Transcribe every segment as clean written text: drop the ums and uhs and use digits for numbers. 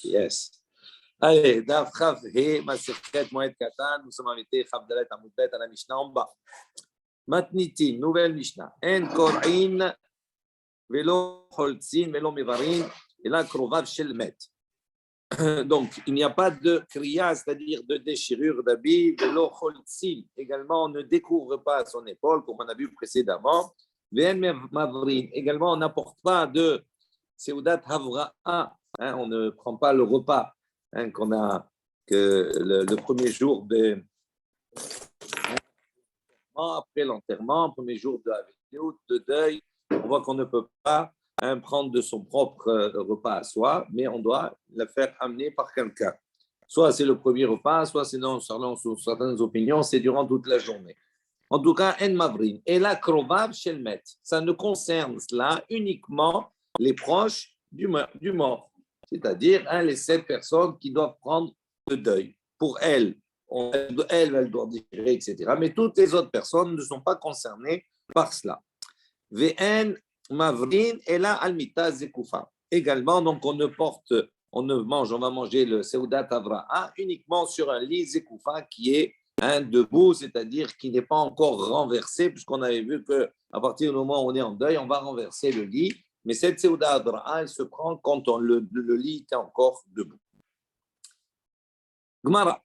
Yes. Allez, Daf Chav He, Masechet Moed Katan, nous sommes invités, Chav Dalet Amudbet, à la Mishnah en bas. Matnitin, nouvelle Mishnah. En Kor'in, Velo Choltzin, Velo Mevarin, et là, Krovav Shelmet. Donc, il n'y a pas de kriya, c'est-à-dire de déchirure d'habit, Velo Choltzin. Également, on ne découvre pas son épaule, comme on a vu précédemment. Ven Mavrin. Également, on n'apporte pas de Seudat Havra'a. On ne prend pas le repas qu'on a que le premier jour après l'enterrement, premier jour de deuil, on voit qu'on ne peut pas prendre de son propre repas à soi, mais on doit le faire amener par quelqu'un. Soit c'est le premier repas, soit c'est selon certaines opinions, c'est durant toute la journée. En tout cas, en mavrin. Et la krovav shelmet, ça ne concerne cela uniquement les proches du mort. C'est-à-dire les 7 personnes qui doivent prendre le deuil. Pour elles, elles doivent digérer, etc. Mais toutes les autres personnes ne sont pas concernées par cela. V'en mavrin et la almita zekoufa. Également, donc on va manger le seudat avra'a uniquement sur un lit zekoufa qui est debout, c'est-à-dire qui n'est pas encore renversé, puisqu'on avait vu qu'à partir du moment où on est en deuil, on va renverser le lit. Mais cette seudat avra'a, elle se prend quand le lit est encore debout. Gemara.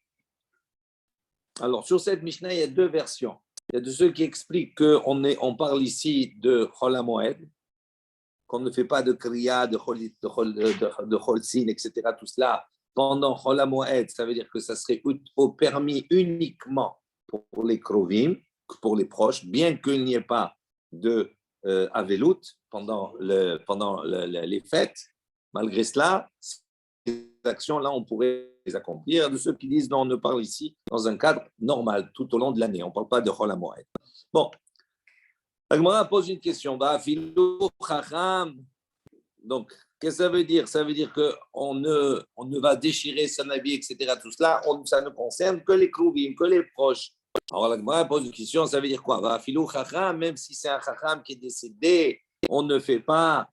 Alors, sur cette Mishnah, il y a 2 versions. Il y a de ceux qui expliquent qu'on parle ici de Chol HaMoed, qu'on ne fait pas de kriya, de Cholzin, etc. Tout cela pendant Chol HaMoed, ça veut dire que ça serait au permis uniquement pour les krovim, pour les proches, bien qu'il n'y ait pas de avelut pendant les fêtes. Malgré cela, ces actions-là, on pourrait les accomplir. De ceux qui disent non, on ne parle ici dans un cadre normal, tout au long de l'année. On ne parle pas de Chol HaMoed. Bon, la Gemara pose une question. Donc, qu'est-ce que ça veut dire? Ça veut dire qu'on ne va déchirer son habit, etc. Tout cela, ça ne concerne que les krouvim, que les proches. Alors, la Gemara pose une question. Ça veut dire quoi? Même si c'est un chacham qui est décédé, on ne fait pas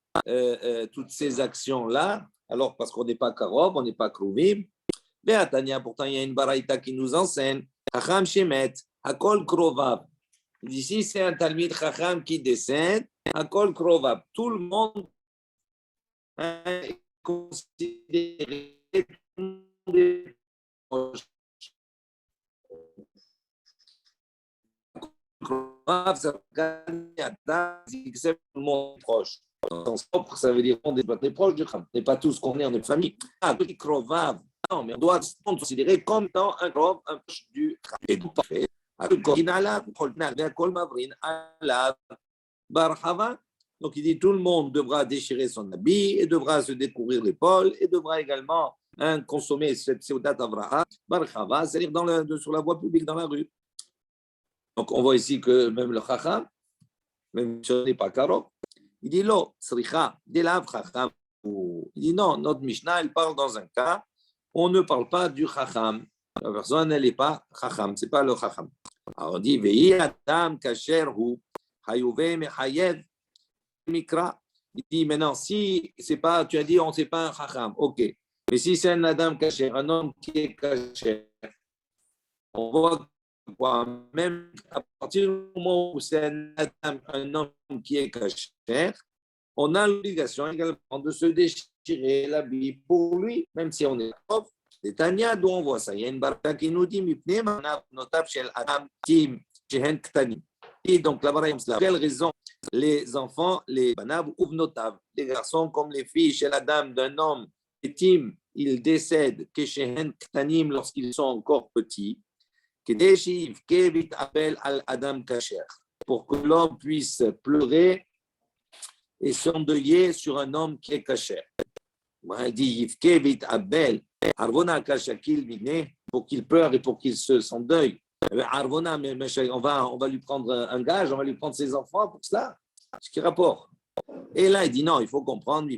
toutes ces actions-là. Alors, parce qu'on n'est pas karob, on n'est pas krouvim. Mais à Tania, pourtant, il y a une baraïta qui nous enseigne. Chacham shemet, hakol krovav. Ici, c'est un talmid chacham qui décède, hakol krovav. Tout le monde est considéré des proches. Krovav, ça veut dire proche. Ça veut dire qu'on est proche du chacham. On n'est pas tous qu'on est en famille. Krovav. Non, mais on doit se considérer comme étant un krov, un proche du chacham. Et tout parfait. Donc il dit tout le monde devra déchirer son habit et devra se découvrir l'épaule et devra également consommer cette seudat avra'a barchava, c'est-à-dire sur la voie publique dans la rue. Donc on voit ici que même le chacham, même si on n'est pas karo, il dit lo, sricha, delav chacham. Il dit non, notre Mishnah, elle parle dans un cas, on ne parle pas du chacham. La personne, elle n'est pas chacham, ce n'est pas le chacham. Alors on dit, Vehi adam kasher hu, hayuve mechayev mikra. Il dit, maintenant, si c'est pas, tu as dit, on ne sait pas un chacham, ok. Mais si c'est un adam kasher, un homme qui est kasher, on voit quoi, même à partir du moment où c'est un homme qui est kasher, on a l'obligation également de se déchirer l'habit pour lui, même si on est pauvre. C'est Tania d'où on voit ça. Il y a une baraka qui nous dit et donc là-bas, pour quelle raison les enfants, les banav ou notav, les garçons comme les filles chez la dame d'un homme etim, ils décèdent que chez ktanim lorsqu'ils sont encore petits, pour que l'homme puisse pleurer et s'endeuiller sur un homme qui est kasher. Il dit Yivkevit Abel, Arvona Kashakil Migné, pour qu'il pleure et pour qu'il s'endeuille. Arvona, on va lui prendre un gage, on va lui prendre ses enfants pour cela. Ce qui rapporte. Et là, il dit non, il faut comprendre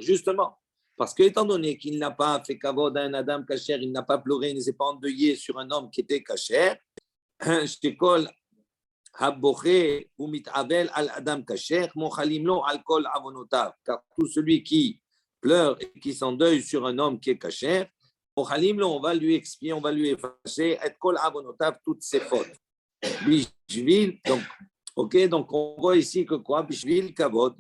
justement, parce qu'étant donné qu'il n'a pas fait kavod à un Adam kasher, il n'a pas pleuré, il ne s'est pas endeuillé sur un homme qui était kasher, Habboché ou mit'avel al adam kasher, mochalim lo al kol avonotav. Car tout celui qui pleure et qui s'endeuille sur un homme qui est kasher, mochalim lo, on va lui expier, on va lui effacer, et kol avonotav, toutes ses fautes. Bishvil, donc, ok, donc on voit ici que quoi? Bishvil kavod,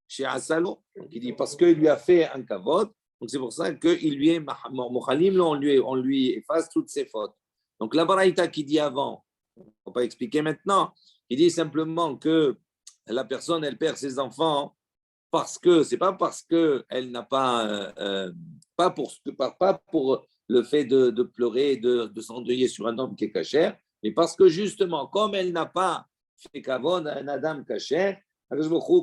chez Asalo. Donc il dit parce qu'il lui a fait un kavod, donc c'est pour ça qu'il lui est mochalim lo, on lui efface toutes ses fautes. Donc la baraïta qui dit avant, on ne va pas expliquer maintenant. Il dit simplement que la personne, elle perd ses enfants parce que, c'est pas parce qu'elle n'a pas, pas pour le fait de pleurer, de s'endeuiller sur un homme qui est cachère, mais parce que justement, comme elle n'a pas fait kavod à un adam cachère,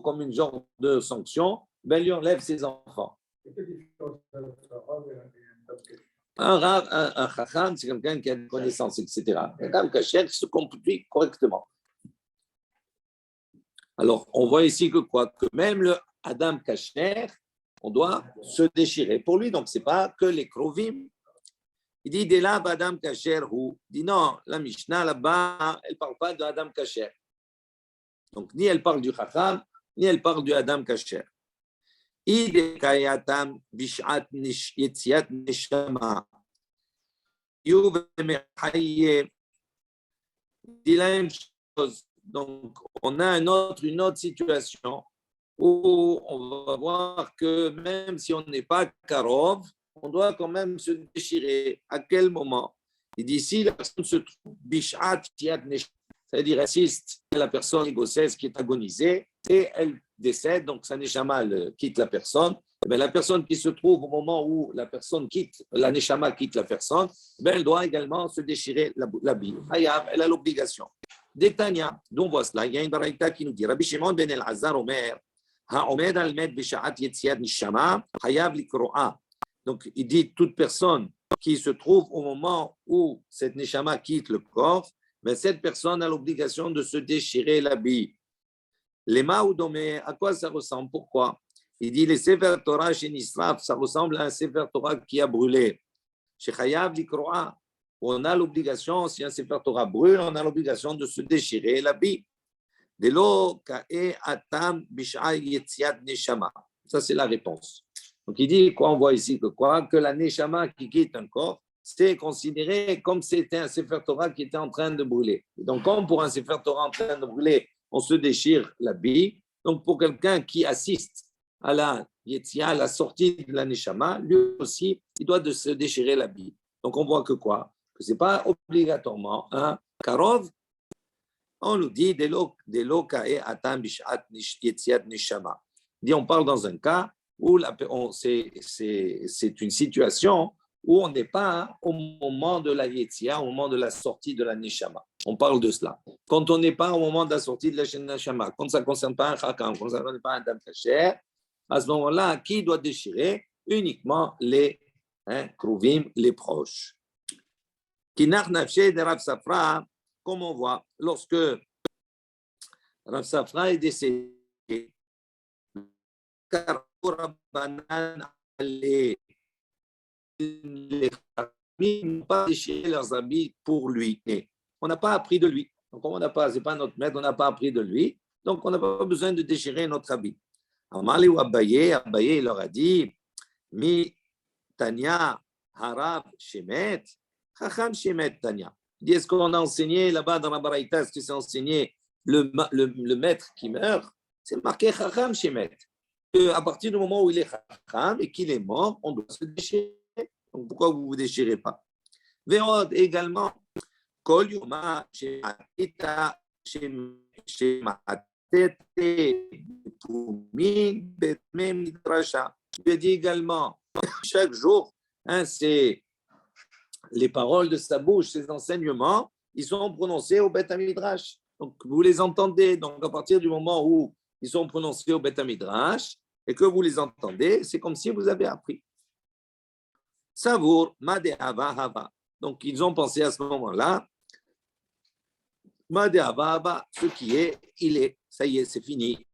comme une genre de sanction, ben, elle lui enlève ses enfants. Un chacham, c'est quelqu'un qui a une connaissance, etc. Un Adam kasher se conduit correctement. Alors, on voit ici que quoi? Que même le Adam kasher, on doit se déchirer pour lui. Donc, ce n'est pas que les krovim. Il dit, dès là, Adam kasher, ou dit non, la Mishnah là-bas, elle ne parle pas de Adam kasher. Donc, ni elle parle du chacham, ni elle parle du Adam kasher. Idekayatam bishat yetziat neshama. Dit la même chose. Donc, on a une autre situation où on va voir que même si on n'est pas karov, on doit quand même se déchirer. À quel moment? Il dit si la personne se trouve bishat tiat neshama, c'est-à-dire assiste à la personne égossesse qui est agonisée et elle décède, donc sa neshama quitte la personne. Mais la personne qui se trouve au moment où la personne quitte, la neshama quitte la personne, ben elle doit également se déchirer l'habit. Elle a l'obligation. Détania, d'où on voit cela, il y a une baraïta qui nous dit Rabbi Shimon ben el-Azar Omer, ha'omed al-med b'sha'at yetziat neshama, hayav likro'a. Donc il dit toute personne qui se trouve au moment où cette neshama quitte le corps, mais cette personne a l'obligation de se déchirer l'habit. Les maoudomé, à quoi ça ressemble? Pourquoi? Il dit les Sefer Torah chez Nisraf, ça ressemble à un Sefer Torah qui a brûlé. Chez Chayav Likroa, on a l'obligation, si un Sefer Torah brûle, on a l'obligation de se déchirer l'habit. De lo ka'e atam bish'a yetziat neshama. Ça, c'est la réponse. Donc, il dit, quoi, on voit ici que quoi? Que la neshama qui quitte un corps, c'est considéré comme c'était un Sefer Torah qui était en train de brûler. Donc, comme pour un Sefer Torah en train de brûler, on se déchire l'habit. Donc, pour quelqu'un qui assiste à la Yetzia, à la sortie de la Neshama, lui aussi, il doit de se déchirer l'habit. Donc, on voit que quoi? Que ce n'est pas obligatoirement un Karov. On nous dit on parle dans un cas où c'est une situation où on n'est pas au moment de la Yetzia, au moment de la sortie de la Neshama. On parle de cela. Quand on n'est pas au moment de la sortie de la Neshama, quand ça ne concerne pas un Chakam, quand ça ne concerne pas un Adam Kasher, à ce moment-là, qui doit déchirer? Uniquement les Kruvim, les proches. Kinach Nafshe de Rav Safra, comme on voit, lorsque Rav Safra est décédé, les Khamim n'ont pas déchiré leurs habits pour lui. On n'a pas appris de lui. Donc, comme on n'a pas, c'est pas notre maître, on n'a pas appris de lui. Donc, on n'a pas besoin de déchirer notre habit. Amali ou Abaye, il leur a dit, Mi Tanya Harav Shemet, Chacham Shemet Tanya. Il dit, est-ce qu'on a enseigné là-bas dans la Baraïta, est-ce que c'est enseigné le maître qui meurt? C'est marqué Chacham Shemet. À partir du moment où il est Chacham et qu'il est mort, on doit se déchirer. Donc pourquoi vous ne vous déchirez pas? Vérod également, Kol Yoma Shematita Shematete Pumin Betme Midrasha. Je dis également, chaque jour, c'est les paroles de sa bouche, ses enseignements, ils sont prononcés au Beth Midrash. Donc vous les entendez. Donc à partir du moment où ils sont prononcés au Beth Midrash et que vous les entendez, c'est comme si vous avez appris. Savour, Madeava Hava. Donc ils ont pensé à ce moment-là, Madeava Hava, ce qui est, il est. Ça y est, c'est fini.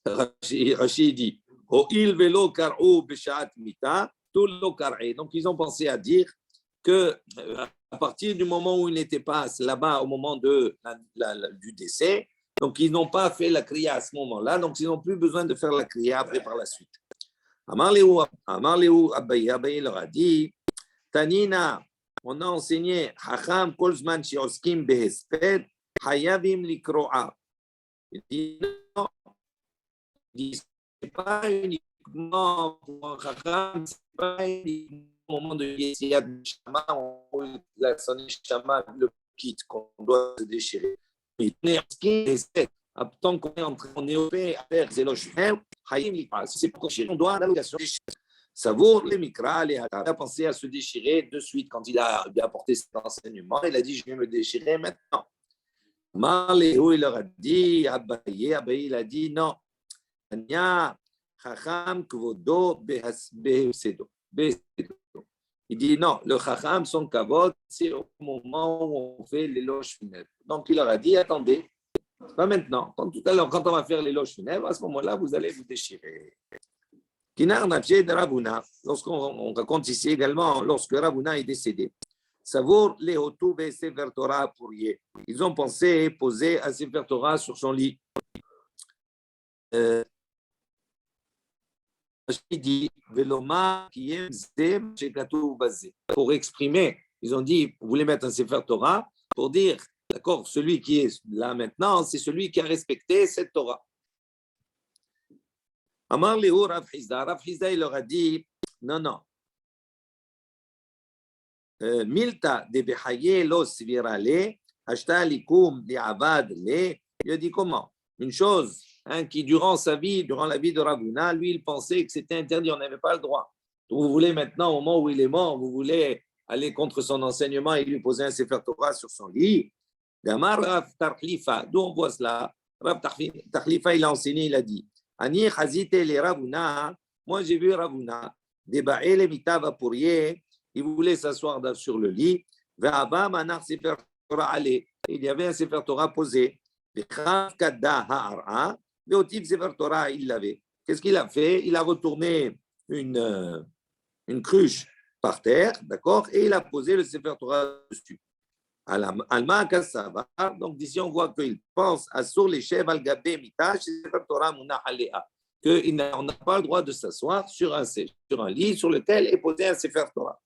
Rachid dit, O il velo kar'u b'shat mita, tout lo kar'e. Donc ils ont pensé à dire, que à partir du moment où il n'était pas là-bas au moment du décès, donc ils n'ont pas fait la kriya à ce moment-là, donc ils n'ont plus besoin de faire la kriya après par la suite. Amar Léou Abaye leur a dit, Tanina, on a enseigné, Hacham Kolzman Shioskim Behesped, Hayavim Likroa. Il dit, non, c'est pas uniquement pour un Chacham, c'est pas uniquement au moment de Yessiat Shama, la sonné Shama, le kit qu'on doit se déchirer. Mais tant qu'on est en train de faire Zélosh, c'est pour qu'on doit l'allocation. Savour les mikra, il a pensé à se déchirer de suite quand il a apporté cet enseignement. Il a dit, je vais me déchirer maintenant. Maléo, il leur a dit, Abaye, il a dit, non. Il dit, non, le chacham, son kavod, c'est au moment où on fait l'éloge funèbre. Donc, il leur a dit, attendez, pas maintenant. Tout à l'heure, quand on va faire l'éloge funèbre, à ce moment-là, vous allez vous déchirer. Kinar Nafshe de Ravuna, lorsqu'on raconte ici également, lorsque Ravuna est décédé, Savour les Hotou et Sefer Torah pourrier. Ils ont pensé poser un Sefer Torah sur son lit. Il dit, pour exprimer, ils ont dit, vous voulez mettre un Sefer Torah pour dire, d'accord, celui qui est là maintenant, c'est celui qui a respecté cette Torah. Amar Léo Rav Hizda, il leur a dit, non. Milta de Behaye lo svirale, ashta likum li avad le. Il a dit comment? Une chose qui, durant sa vie, durant la vie de Ravuna, lui, il pensait que c'était interdit, on n'avait pas le droit. Donc, vous voulez maintenant, au moment où il est mort, vous voulez aller contre son enseignement et lui poser un Sefer Torah sur son lit. Gamar Rav Tarhlifa, d'où on voit cela? Rav Tarhlifa, il a enseigné, il a dit, Ani chazite le Ravuna, moi j'ai vu Ravuna, débaer les mitava pourrier, il voulait s'asseoir sur le lit, il y avait un Sefer Torah posé, il l'avait. Qu'est-ce qu'il a fait? Il a retourné une cruche par terre, d'accord, et il a posé le Sefer Torah dessus. Alma Kassava, donc d'ici on voit qu'il pense à sur les chèvres al-gabé mita, Sefer Torah muna alea, qu'on n'a pas le droit de s'asseoir sur un lit sur lequel est posé un Sefer Torah.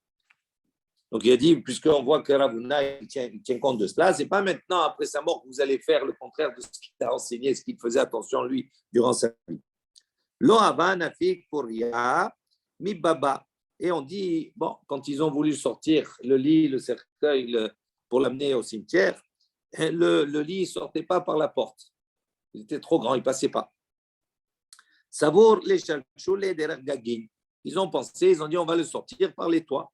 Donc il a dit, puisqu'on voit que Ravuna il tient compte de cela, ce n'est pas maintenant, après sa mort, que vous allez faire le contraire de ce qu'il a enseigné, ce qu'il faisait attention lui durant sa vie. Lo hava nafik pourria mi baba. Et on dit, bon, quand ils ont voulu sortir le lit, le cercueil, pour l'amener au cimetière, le lit ne sortait pas par la porte. Il était trop grand, il ne passait pas. Savour les chalchoulés des gagin. Ils ont pensé, ils ont dit, on va le sortir par les toits.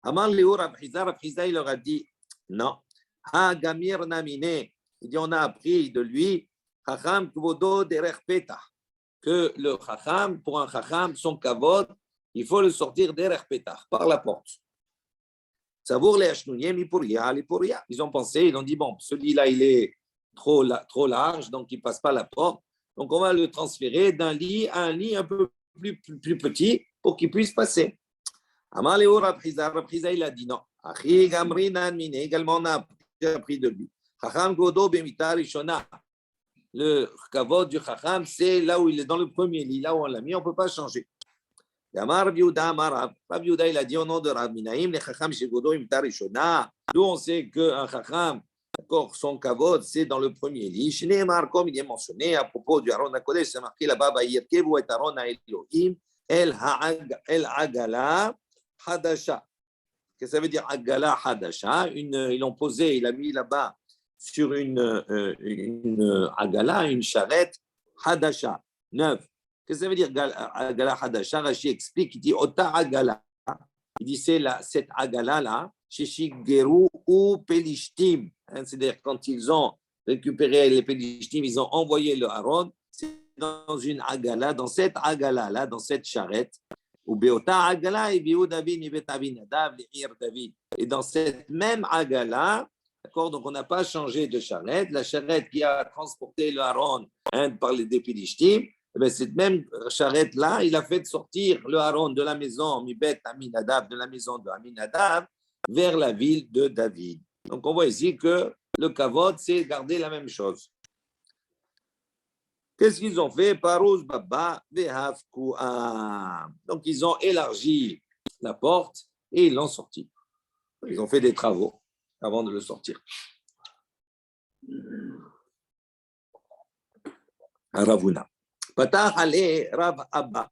Amar Léo Rav Hizda, il leur a dit, non. Ha Gamir Namine, il dit, on a appris de lui, Chacham Kvodo Derech Petah, que le Chacham, pour un Chacham, son kavod, il faut le sortir Derech Petah, par la porte. Savour les Hashnouniem, ils ont pensé, ils ont dit, bon, celui-là, il est trop large, donc il ne passe pas la porte, donc on va le transférer d'un lit à un lit un peu plus petit pour qu'il puisse passer. Amar Léo Rav Hizda, il a dit non. Achi Gamri Nanmine, également on a appris de lui. Chacham Godo Bemita Rishona. Le kavod du Chacham, c'est là où il est dans le premier lit, là où on l'a mis, on ne peut pas changer. Amar Rav Yehuda, Rav Yehuda, il a dit au nom de Rav Minaim, le Chacham Shegodo Bemita Rishona. D'où on sait qu'un Chacham, d'accord, son kavod, c'est dans le premier lit. Shneimar, comme il est mentionné à propos du Aaron HaKodesh, c'est marqué là-bas, Vayirkevu et Aaron HaElohim, El Agala Hadasha. Qu'est-ce que ça veut dire Agala Hadasha? Ils l'ont posé, il a mis là-bas sur une Agala, une charrette Hadasha, neuve. Qu'est-ce que ça veut dire Agala Hadasha? Rashi explique, il dit Ota Agala. Il dit c'est cette Agala-là, Sheshigeru ou Pelishtim. C'est-à-dire quand ils ont récupéré les Pelishtim, ils ont envoyé le Aaron, c'est dans une Agala, dans cette Agala-là, dans cette charrette. Et dans cette même Agala, d'accord, donc on n'a pas changé de charrette. La charrette qui a transporté le Aaron par les Dépilishtim, Eh bien, cette même charrette-là, il a fait sortir le Aaron de la maison, Mibet Aminadab, de la maison de Aminadab, vers la ville de David. Donc, on voit ici que le kavod, c'est garder la même chose. Qu'est-ce qu'ils ont fait? Parouz Baba Vehavkua. Donc, ils ont élargi la porte et ils l'ont sorti. Ils ont fait des travaux avant de le sortir. Ravuna. Patah Ale Rav Abba.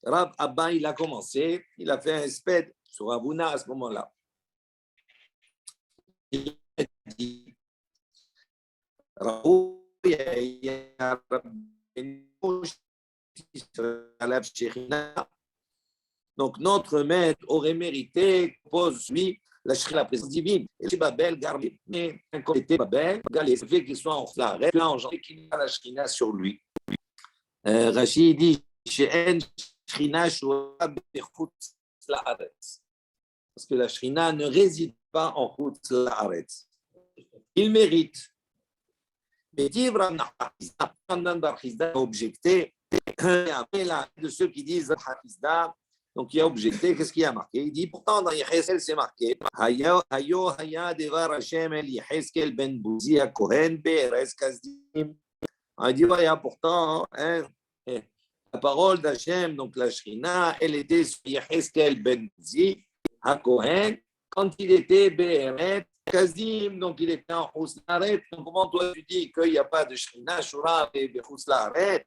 Rav Abba, il a commencé, il a fait un sped sur Ravuna à ce moment-là. Il a dit donc notre maître aurait mérité pose lui la présence divine. Et Babel gardé. Mais quand il était Babel, le fait qu'il soit en l'arrêt, là engendré qu'il y a la Shrina sur lui. Rachid dit She'en Shrina Shua Bechutz La'aretz. Parce que la Shrina ne réside pas en Chutz La'aretz. Il mérite. Mais Tivram Barchizda a objecté, de ceux qui disent Barchizda, donc il a objecté, qu'est-ce qu'il a marqué? Il dit, pourtant dans Yecheskel c'est marqué, Hayo Haya Devar Hashem El Yecheskel Ben Bouzi HaKohen Be'erez Kazdim. Il dit, voilà, pourtant, hein, la parole d'Hachem, donc la Shrina, elle était sur Yecheskel Ben Bouzi HaKohen quand il était Be'erez Kazim, donc il était en Chouslaret. Donc comment toi tu dis qu'il n'y a pas de Shrina, Shura et Chouslaret?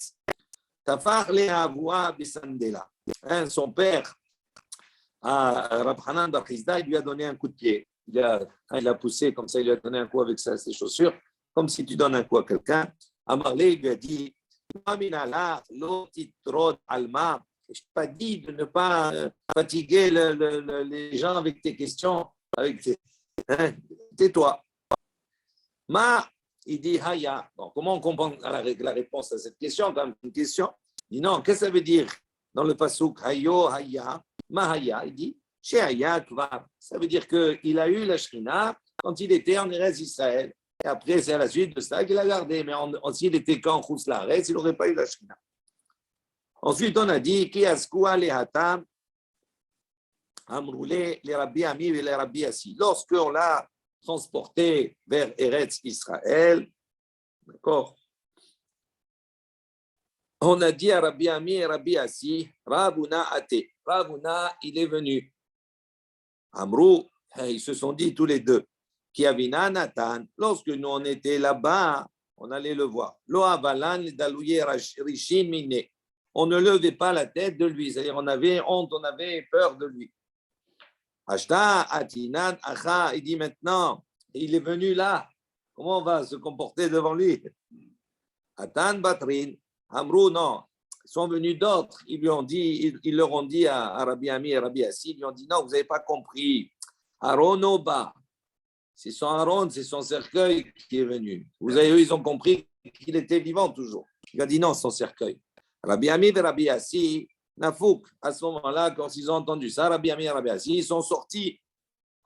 Tafar le Avoua Bisandela. Son père, Rab Hanan Bar Chizda, il lui a donné un coup de pied. Il a poussé comme ça, il lui a donné un coup avec ses chaussures, comme si tu donnes un coup à quelqu'un. Amarlé, il lui a dit Alma. Je t'ai pas dit de ne pas fatiguer les gens avec tes questions, avec tes. Tais-toi. Il dit Haya. Bon, comment on comprend la réponse à cette question? Quand même une question. Il dit non, qu'est-ce que ça veut dire dans le pasuk Hayo Haya? Ma Haya, il dit Chez Haya Kvar. Ça veut dire qu'il a eu la Shrina quand il était en Eretz Israël. Et après, c'est à la suite de ça qu'il a gardé. Mais s'il était qu'en Chutz La'aretz, il n'aurait pas eu la Shrina. Ensuite, on a dit Ki Askua Lehatam. Amroulé, les Rabbi Ami et les Rabbi Assi. Lorsqu'on l'a transporté vers Eretz Israël, d'accord, on a dit à Rabbi Ami et Rabbi Assi, Ravuna Ate. Ravuna, il est venu. Amrou, ils se sont dit tous les deux, Kiavina Nathan, lorsque nous on était là-bas, on allait le voir. Lo avalan dalouye rishin mine. On ne levait pas la tête de lui, c'est-à-dire on avait honte, on avait peur de lui. Ashta Atinan Acha, il dit maintenant, il est venu là, comment on va se comporter devant lui? Atan Batrin, Amrou, non, ils sont venus d'autres, ils lui ont dit, ils leur ont dit à Rabbi Ami et Rabbi Assi, ils lui ont dit non, vous n'avez pas compris. Aaron Oba, c'est son Aaron, c'est son cercueil qui est venu. Vous avez vu, ils ont compris qu'il était vivant toujours. Il a dit non, son cercueil. Rabbi Ami et Rabbi Assi, Nafouk, à ce moment-là, quand ils ont entendu ça, Rabbi Ami et Rabbi Assi, ils sont sortis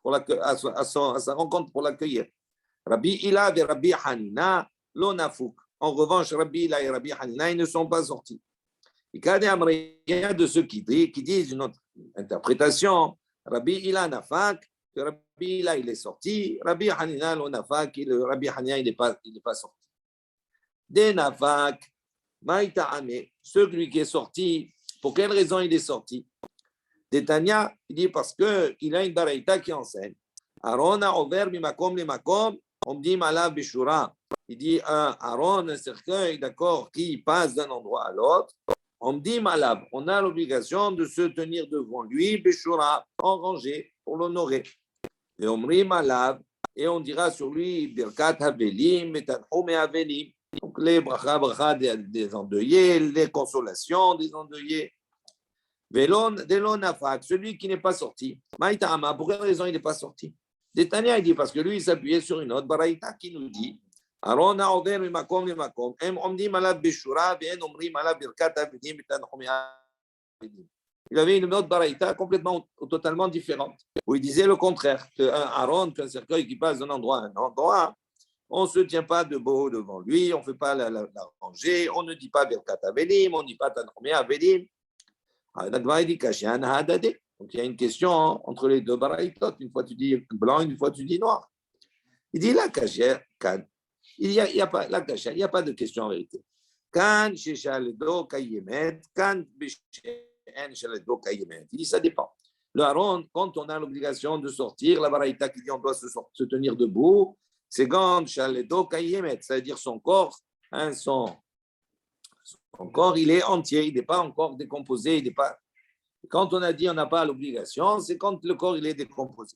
pour à sa rencontre pour l'accueillir. Rabbi Ila et Rabbi Hanina, lo Nafouk. En revanche, Rabbi Ila et Rabbi Hanina, ils ne sont pas sortis. Il y a de ceux qui disent une autre interprétation. Rabbi Ila Nafak, que Rabbi Ila il est sorti, Rabbi Hanina lo Nafak, le Rabbi Hanina il n'est pas sorti. Des Nafak, Maïtaame, celui qui est sorti, pour quelle raison il est sorti? Détania, il dit parce qu'il a une baraïta qui enseigne. Aaron a ouvert mimakom le makom, on dit malav bishura. Il dit Aaron, un cercueil, d'accord, qui passe d'un endroit à l'autre. On dit malav, on a l'obligation de se tenir devant lui, bishura, en rangée, pour l'honorer. Et on dit malav, et on dira sur lui, birkat havelim, etanhum et havelim. Donc les bracha des endeuillés, les consolations des endeuillés. Celui qui n'est pas sorti. Maïtama, pour quelle raison il n'est pas sorti? Détania, il dit parce que lui, il s'appuyait sur une autre baraïta qui nous dit Aaron a ouvert le makom le makom. On dit malab bishura, on dit malab birkat avedim, il avait une autre baraïta totalement différente, où il disait le contraire, qu'un Aaron, qu'un cercueil qui passe d'un endroit à un endroit, On ne se tient pas debout devant lui, on ne fait pas la rangée, on ne dit pas Birkat Avelim, on ne dit pas Tanchumé Avelim. Donc il y a une question entre les deux baraïtot. Une fois tu dis blanc, une fois tu dis noir. Il dit la cachère, kan. Il y a pas la cachère, il n'y a pas de question en vérité. Kan sheshaledo kayemet, kan b'shen shaledo kayemet. Il dit ça dépend. Le haron, quand on a l'obligation de sortir, la baraïta qui dit on doit se tenir debout, c'est quand shaledo kayemet, c'est-à-dire son corps, son corps, il est entier, il n'est pas encore décomposé, il n'est pas. Quand on a dit on n'a pas l'obligation, c'est quand le corps il est décomposé.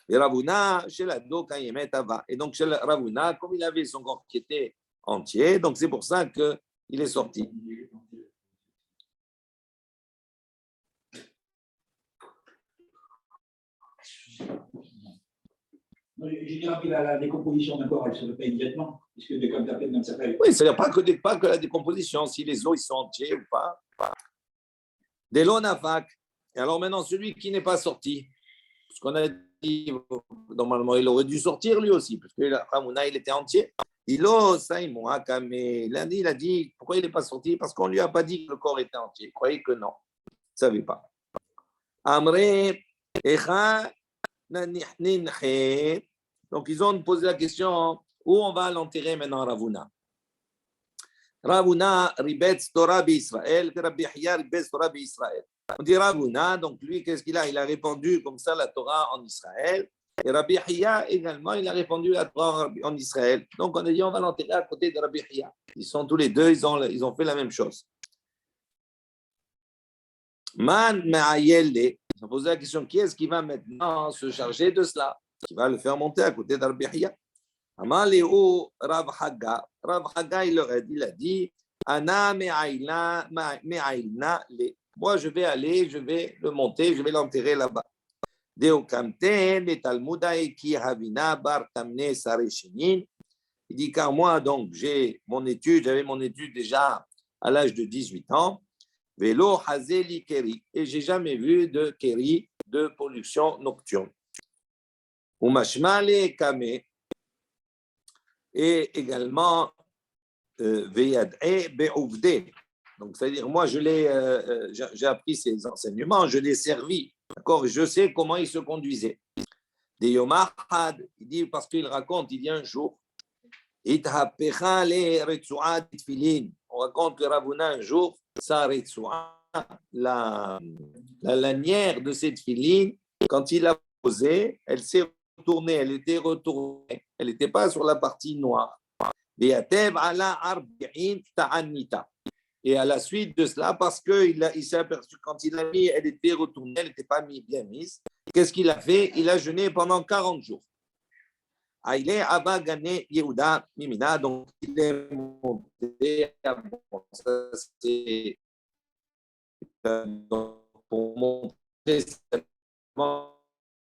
Et Ravuna, chez la do quand il met Ava. Et donc chez Ravuna, comme il avait son corps qui était entier, donc c'est pour ça que il est sorti. J'ai dit que la décomposition d'un corps, elle se fait immédiatement, puisque comme tu appelles dans sa Oui, c'est-à-dire pas que la décomposition, si les os ils sont entiers ou pas. Des lonafak. Et alors maintenant, celui qui n'est pas sorti, parce qu'on a dit, normalement, il aurait dû sortir lui aussi, parce que Ramuna, il était entier. Il a dit, pourquoi il n'est pas sorti? Parce qu'on ne lui a pas dit que le corps était entier. Il croyait que non. Il ne savait pas. Amre, Echa, donc, ils ont posé la question où on va l'enterrer maintenant, Ravuna. Ravuna, Ribetz Torah Israël, Rabbi Hiya, Ribetz Torah Israël. On dit Ravuna, donc lui, qu'est-ce qu'il a? Il a répandu comme ça la Torah en Israël. Et Rabbi Hiya également, il a répandu la Torah en Israël. Donc, on a dit on va l'enterrer à côté de Rabbi Hiya. Ils sont tous les deux, ils ont fait la même chose. Man Ma'ayelle. Ils ont posé la question qui est-ce qui va maintenant se charger de cela? Qui va le faire monter à côté d'Rabbi Hiya. Amaleu Rav Haga. Rav Haga, il a dit Ana me'ailna le. Moi, je vais aller, je vais le monter, je vais l'enterrer là-bas. Deokamten, le Talmudae ki havina bar tamne sareshinin. Il dit car moi, donc, j'avais mon étude déjà à l'âge de 18 ans. Velo hazeli keri. Et j'ai jamais vu de keri, de pollution nocturne. Umashmale kame. Et également Veyad'e be'uvde. Donc, c'est-à-dire, moi, j'ai appris ces enseignements, je l'ai servi, d'accord, je sais comment il se conduisait. Des Yomar Had, il dit, parce qu'il raconte, il y a un jour, on raconte que Ravuna, un jour, sa Retsu'a, la lanière de cette filine, quand il l'a posée, elle s'est retournée, elle était retournée, elle n'était pas sur la partie noire. Et à la suite de cela, parce qu'il s'est aperçu quand il a mis, elle était retournée, elle n'était pas bien mise. Qu'est-ce qu'il a fait? Il a jeûné pendant 40 jours. Il est Abba Gané Yehuda Mimina, donc il est monté à pour montrer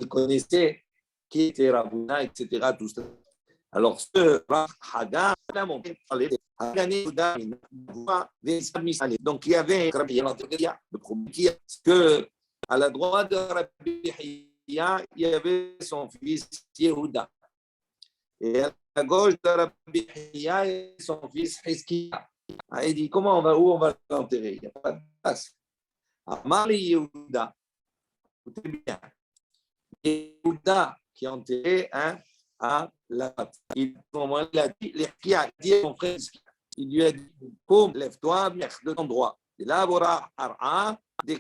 qu'il connaissait qui était Ravuna, etc. Tout ça. Alors, ce Haga a monté par les donc, il y avait le problème que à la droite de Rabbi Hiya, il y avait son fils Yehuda. Et à la gauche de Rabbi Hiya, son fils Hizkiya. Il dit, où on va l'enterrer? Il n'y a pas de place. Amali Yehuda, écoutez bien, Yehuda qui est enterré à la patte. Il a dit à son frère, il lui a dit, lève-toi, de ton droit. Et là, il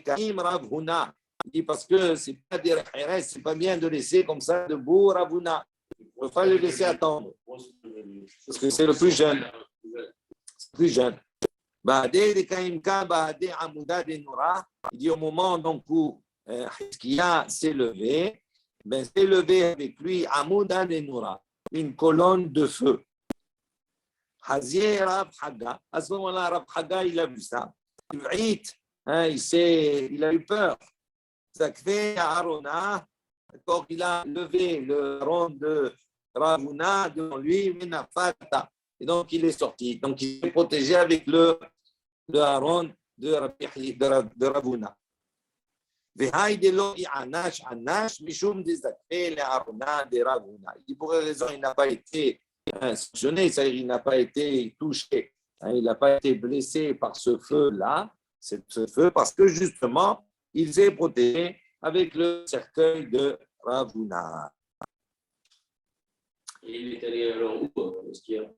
dit, parce que c'est pas des RS, c'est pas bien de laisser comme ça debout Ravuna. Il ne faut pas le laisser attendre. Parce que c'est le plus jeune. C'est le plus jeune. Il dit au moment donc où Hizkiya s'est levé, s'est levé avec lui Amouda de Noura, une colonne de feu. Hazier Rav Haga, à ce moment-là, Rav Haga, il a vu ça. Il a eu peur. Zakvé Arona, il a levé le rond de Ravuna devant lui, et donc il est sorti. Donc il est protégé avec le haron de Ravuna. Il dit pour quelle raison il n'a pas été sanctionné, c'est-à-dire il n'a pas été touché, il n'a pas été blessé par ce feu-là, c'est ce feu parce que justement, il s'est protégé avec le cercueil de Ravuna. Et il est allé alors où est-ce qu'il y a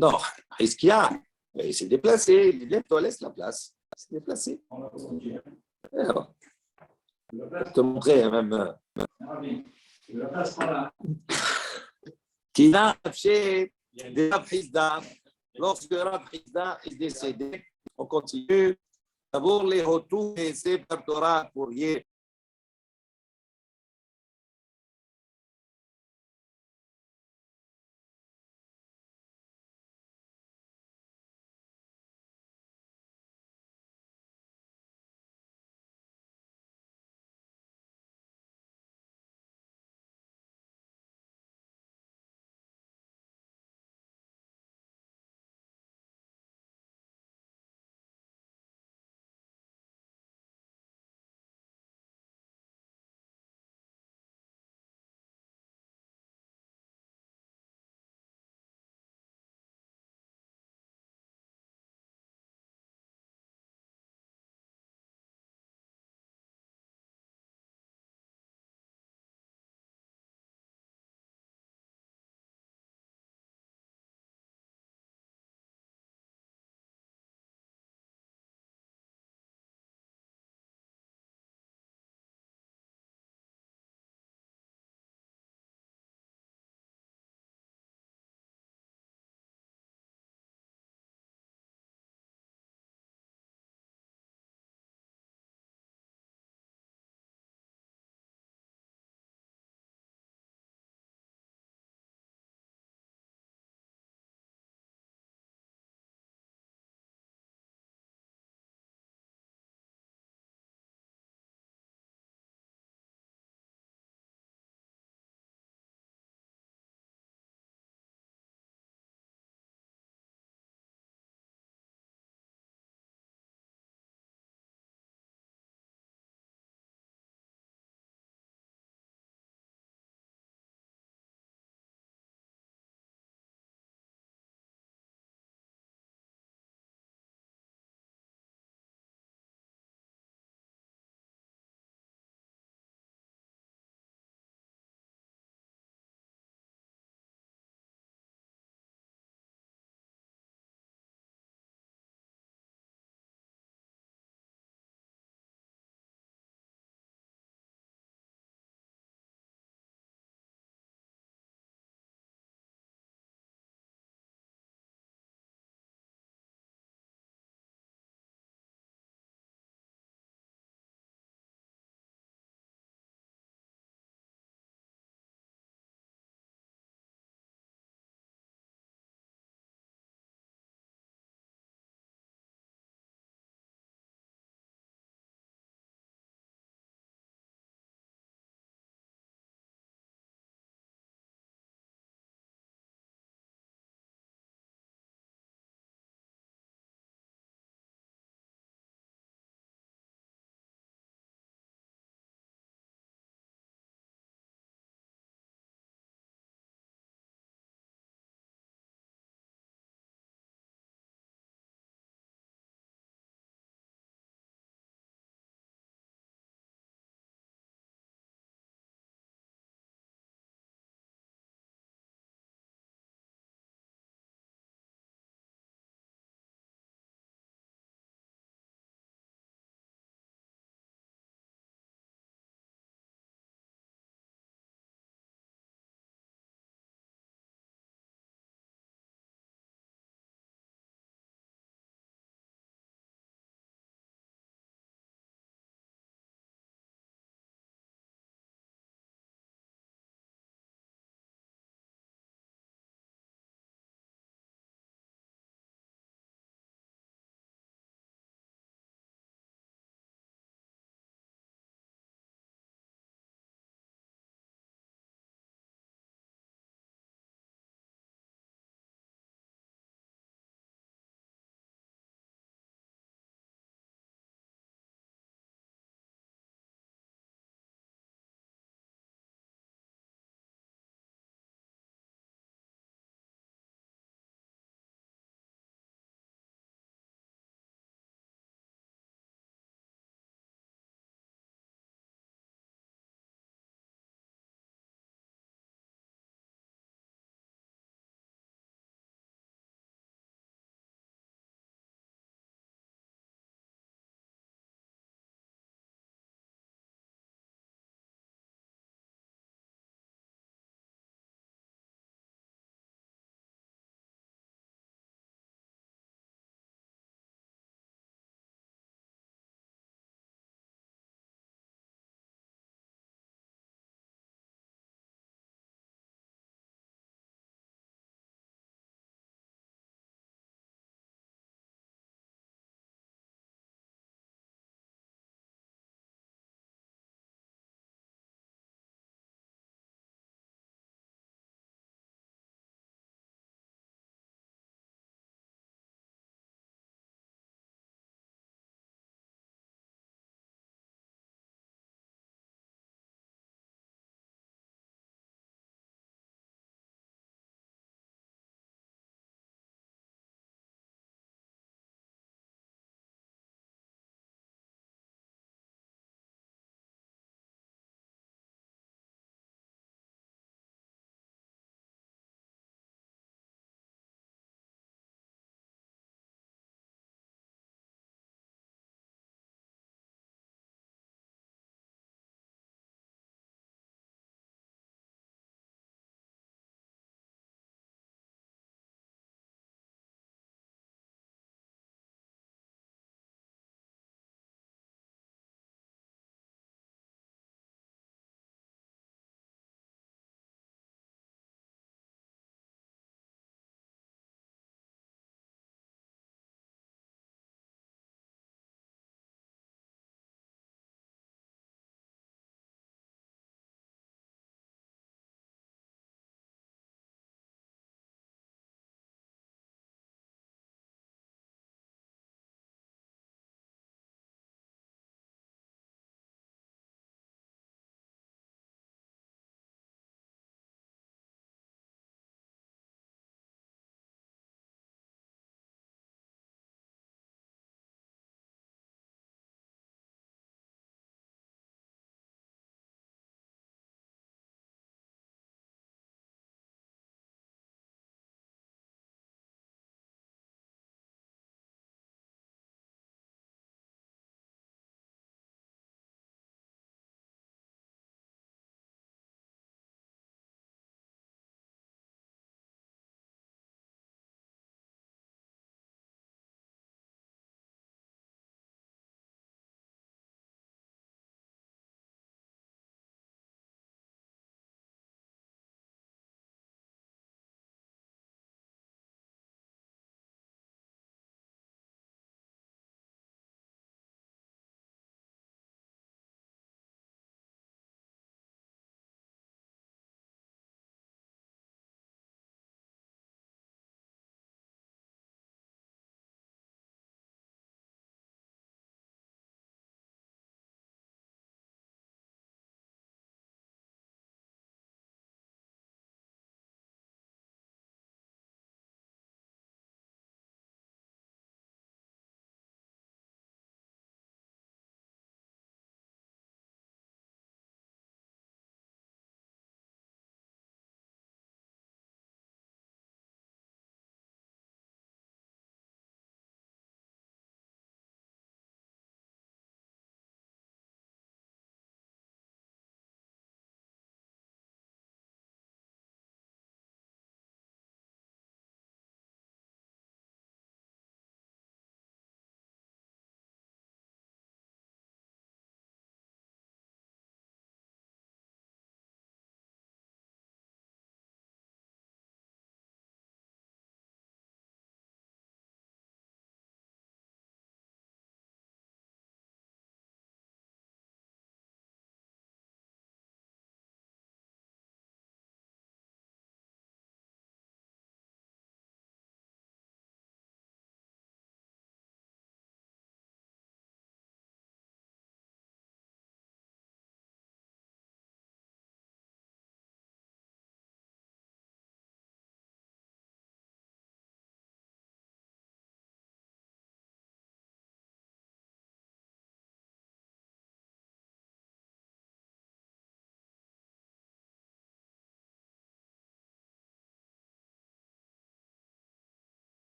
Non, est-ce qu'il y a? Il s'est déplacé, il dit, toi, laisse la place. Il s'est déplacé. Alors, je vais te montrer même. Qui a fait des Rav Hizda. Lorsque Rav Hizda est décédé, on continue. D'abord, les Hotou et ses Torah pour y